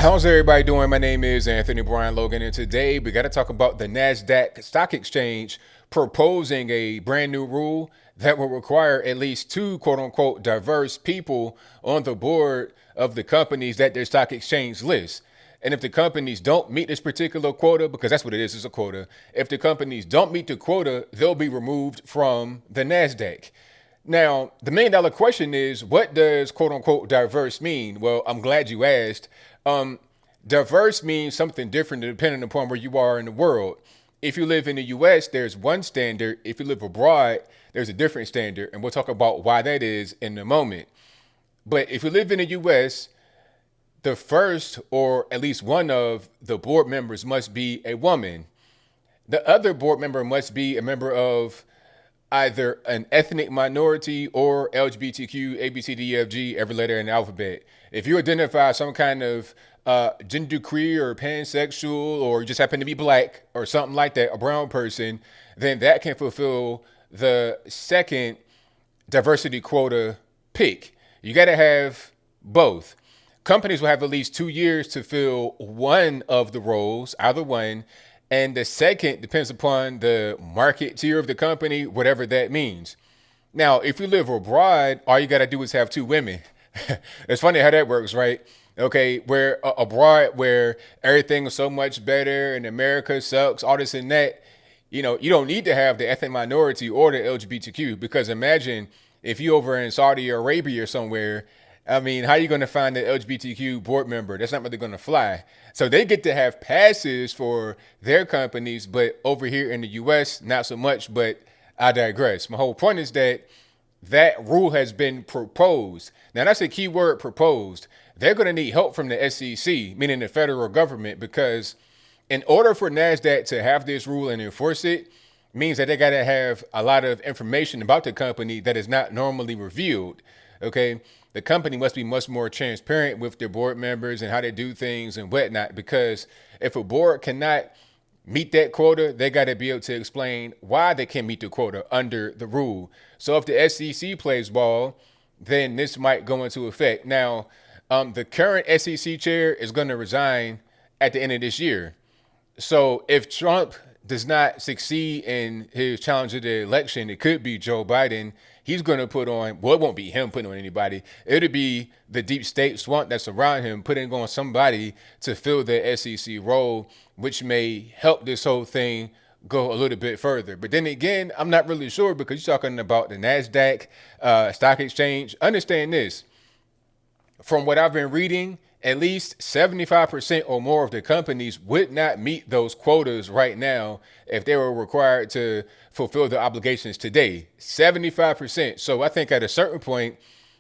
How's everybody doing? My name is Anthony Brian Logan, and today we got to talk about the NASDAQ stock exchange proposing a brand new rule that will require at least two quote unquote diverse people on the board of the companies that their stock exchange lists. And if the companies don't meet this particular quota, because that's what it is, it's a quota, if the companies don't meet the quota, they'll be removed from the NASDAQ. Now, the $1 million question is, what does quote unquote diverse mean? Well, I'm glad you asked. Diverse means something different depending upon where you are in the world. If you live in the US, there's one standard. If you live abroad, there's a different standard. And we'll talk about why that is in a moment. But if you live in the US, the first or at least one of the board members must be a woman. The other board member must be a member of either an ethnic minority or LGBTQ, ABCDEFG, every letter in the alphabet. If you identify some kind of genderqueer or pansexual, or you just happen to be black or something like that, a brown person, then that can fulfill the second diversity quota pick. You got to have both. Companies will have at least 2 years to fill one of the roles, either one. And the second depends upon the market tier of the company, whatever that means. Now, if you live abroad, all you got to do is have two women. It's funny how that works, right? Okay, where abroad, where everything is so much better and America sucks, all this and that, you don't need to have the ethnic minority or the LGBTQ, because imagine if you over in Saudi Arabia or somewhere. I mean, how are you going to find the LGBTQ board member? That's not really going to fly. So they get to have passes for their companies, but over here in the US, not so much, but I digress. My whole point is that rule has been proposed. Now, that's a key word, proposed. They're going to need help from the SEC, meaning the federal government, because in order for NASDAQ to have this rule and enforce it, means that they got to have a lot of information about the company that is not normally revealed. Okay, the company must be much more transparent with their board members and how they do things and whatnot, because if a board cannot meet that quota, they got to be able to explain why they can't meet the quota under the rule. So if the SEC plays ball, then this might go into effect. Now, the current SEC chair is going to resign at the end of this year. So if Trump does not succeed in his challenge of the election, it could be Joe Biden. He's going to put on, well, it won't be him putting on anybody. It'll be the deep state swamp that's around him putting on somebody to fill the SEC role, which may help this whole thing go a little bit further. But then again, I'm not really sure, because you're talking about the NASDAQ stock exchange. Understand this. From what I've been reading, at least 75% or more of the companies would not meet those quotas right now if they were required to fulfill the obligations today. 75%. So I think at a certain point,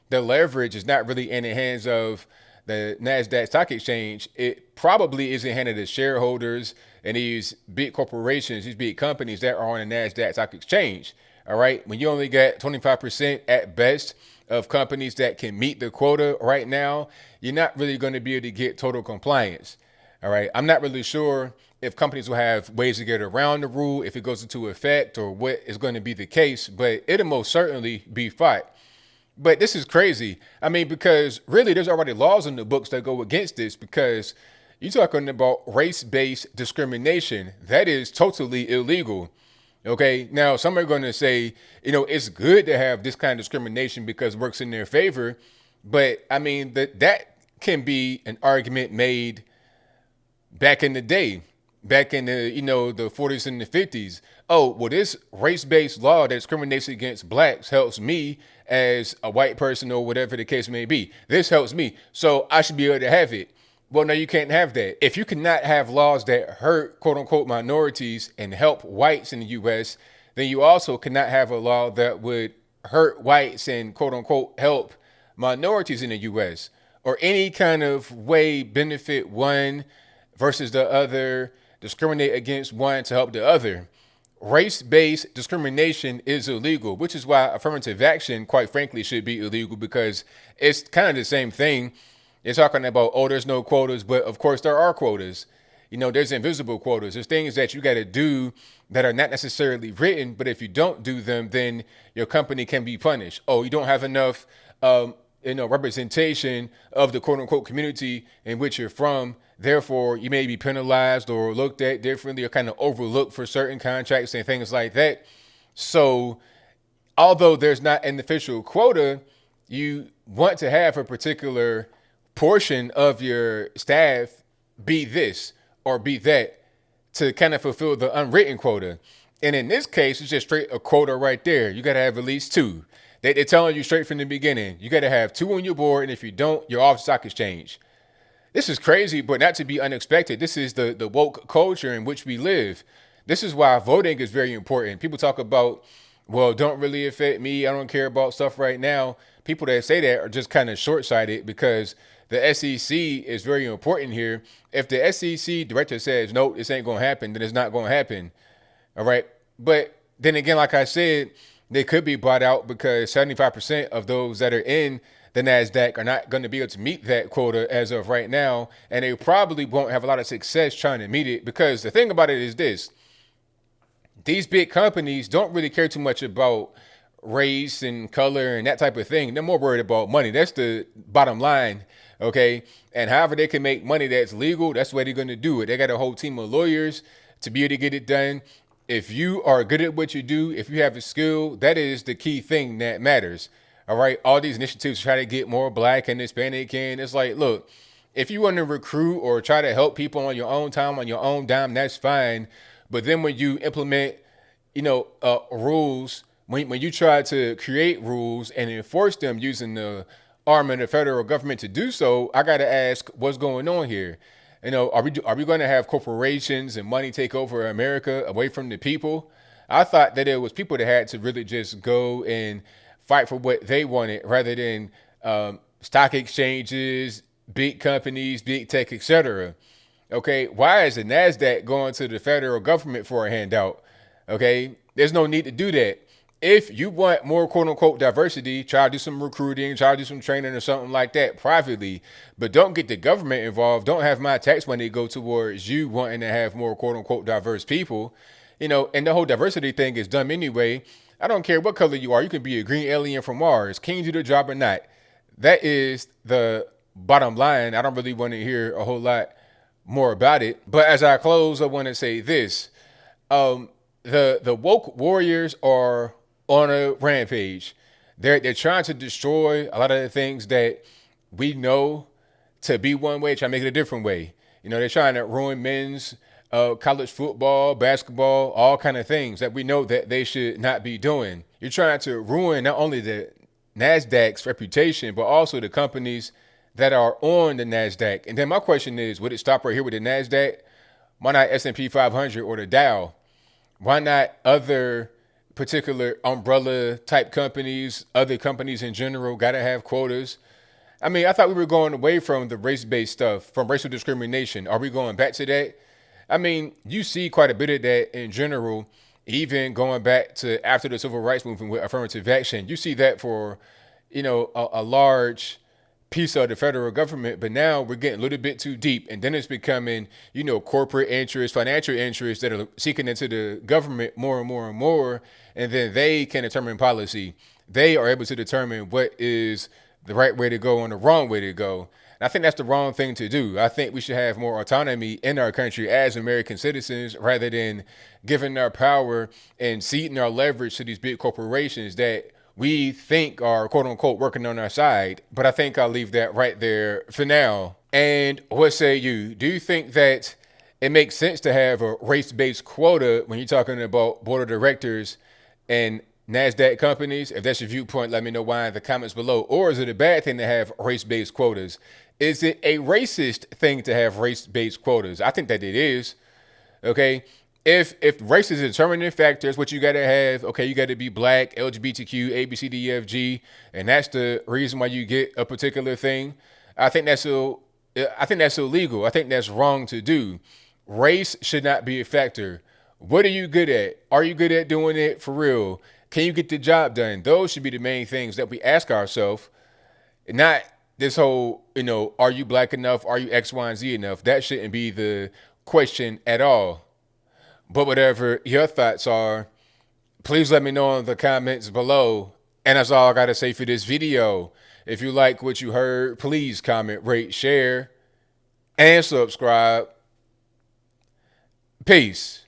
the leverage is not really in the hands of the NASDAQ stock exchange. It probably is in the hands of the shareholders and these big corporations, these big companies that are on the NASDAQ stock exchange. All right. When you only get 25% at best of companies that can meet the quota right now, you're not really going to be able to get total compliance. All right. I'm not really sure if companies will have ways to get around the rule, if it goes into effect, or what is going to be the case, but it'll most certainly be fought. But this is crazy. I mean, because really there's already laws in the books that go against this, because you're talking about race-based discrimination. That is totally illegal. Okay, now some are going to say, it's good to have this kind of discrimination because it works in their favor. But I mean, that can be an argument made back in the day, back in the, the 40s and the 50s. Oh, well, this race-based law that discriminates against blacks helps me as a white person, or whatever the case may be. This helps me, so I should be able to have it. Well, no, you can't have that. If you cannot have laws that hurt, quote unquote, minorities and help whites in the U.S., then you also cannot have a law that would hurt whites and, quote unquote, help minorities in the U.S., or any kind of way benefit one versus the other, discriminate against one to help the other. Race-based discrimination is illegal, which is why affirmative action, quite frankly, should be illegal, because it's kind of the same thing. You're talking about, oh, there's no quotas, but of course there are quotas. There's invisible quotas. There's things that you got to do that are not necessarily written, but if you don't do them, then your company can be punished. Oh, you don't have enough representation of the quote unquote community in which you're from. Therefore, you may be penalized or looked at differently or kind of overlooked for certain contracts and things like that. So, although there's not an official quota, you want to have a particular portion of your staff be this or be that to kind of fulfill the unwritten quota. And in this case, it's just straight a quota right there. You got to have at least two. They're telling you straight from the beginning, you got to have two on your board. And if you don't, you're off the stock exchange. This is crazy, but not to be unexpected. This is the woke culture in which we live. This is why voting is very important. People talk about, well, don't really affect me. I don't care about stuff right now. People that say that are just kind of short-sighted because the SEC is very important here. If the SEC director says, no, this ain't going to happen, then it's not going to happen. All right. But then again, like I said, they could be bought out because 75% of those that are in the NASDAQ are not going to be able to meet that quota as of right now. And they probably won't have a lot of success trying to meet it because the thing about it is this. These big companies don't really care too much about race and color and that type of thing. They're more worried about money. That's the bottom line. Okay. And however they can make money that's legal, that's the way they're going to do it. They got a whole team of lawyers to be able to get it done. If you are good at what you do, if you have a skill, that is the key thing that matters. All right. All these initiatives try to get more Black and Hispanic in. It's like, look, if you want to recruit or try to help people on your own time, on your own dime, that's fine. But then when you implement, rules, when you try to create rules and enforce them using the arm of the federal government to do so, I got to ask what's going on here. Are we going to have corporations and money take over America away from the people? I thought that it was people that had to really just go and fight for what they wanted rather than stock exchanges, big companies, big tech, etc. Okay, why is the NASDAQ going to the federal government for a handout? Okay, there's no need to do that. If you want more quote unquote diversity, try to do some recruiting, try to do some training or something like that privately, but don't get the government involved. Don't have my tax money go towards you wanting to have more quote unquote diverse people. And the whole diversity thing is dumb anyway. I don't care what color you are. You can be a green alien from Mars. Can you do the job or not? That is the bottom line. I don't really want to hear a whole lot more about it. But as I close, I want to say this. The woke warriors are on a rampage. They're trying to destroy a lot of the things that we know to be one way, trying to make it a different way. They're trying to ruin men's college football, basketball, all kind of things that we know that they should not be doing. You're trying to ruin not only the NASDAQ's reputation, but also the companies that are on the NASDAQ. And then my question is, would it stop right here with the NASDAQ? Why not S&P 500 or the Dow? Why not other particular umbrella type companies, other companies in general got to have quotas? I mean, I thought we were going away from the race-based stuff, from racial discrimination. Are we going back to that? I mean, you see quite a bit of that in general, even going back to after the civil rights movement with affirmative action. You see that for, a large piece of the federal government, but now we're getting a little bit too deep, and then it's becoming, corporate interests, financial interests that are seeking into the government more and more and more, and then they can determine policy. They are able to determine what is the right way to go and the wrong way to go. And I think that's the wrong thing to do. I think we should have more autonomy in our country as American citizens rather than giving our power and ceding our leverage to these big corporations that we think are quote unquote working on our side. But I think I'll leave that right there for now. And what say you? Do you think that it makes sense to have a race-based quota when you're talking about board of directors and NASDAQ companies? If that's your viewpoint, let me know why in the comments below. Or is it a bad thing to have race-based quotas? Is it a racist thing to have race-based quotas? I think that it is. Okay. If race is a determining factor, it's what you got to have. Okay, you got to be Black, LGBTQ, A, B, C, D, E, F, G, and that's the reason why you get a particular thing. I think that's illegal. I think that's wrong to do. Race should not be a factor. What are you good at? Are you good at doing it for real? Can you get the job done? Those should be the main things that we ask ourselves. Not this whole, are you Black enough? Are you X, Y, and Z enough? That shouldn't be the question at all. But whatever your thoughts are, please let me know in the comments below. And that's all I got to say for this video. If you like what you heard, please comment, rate, share, and subscribe. Peace.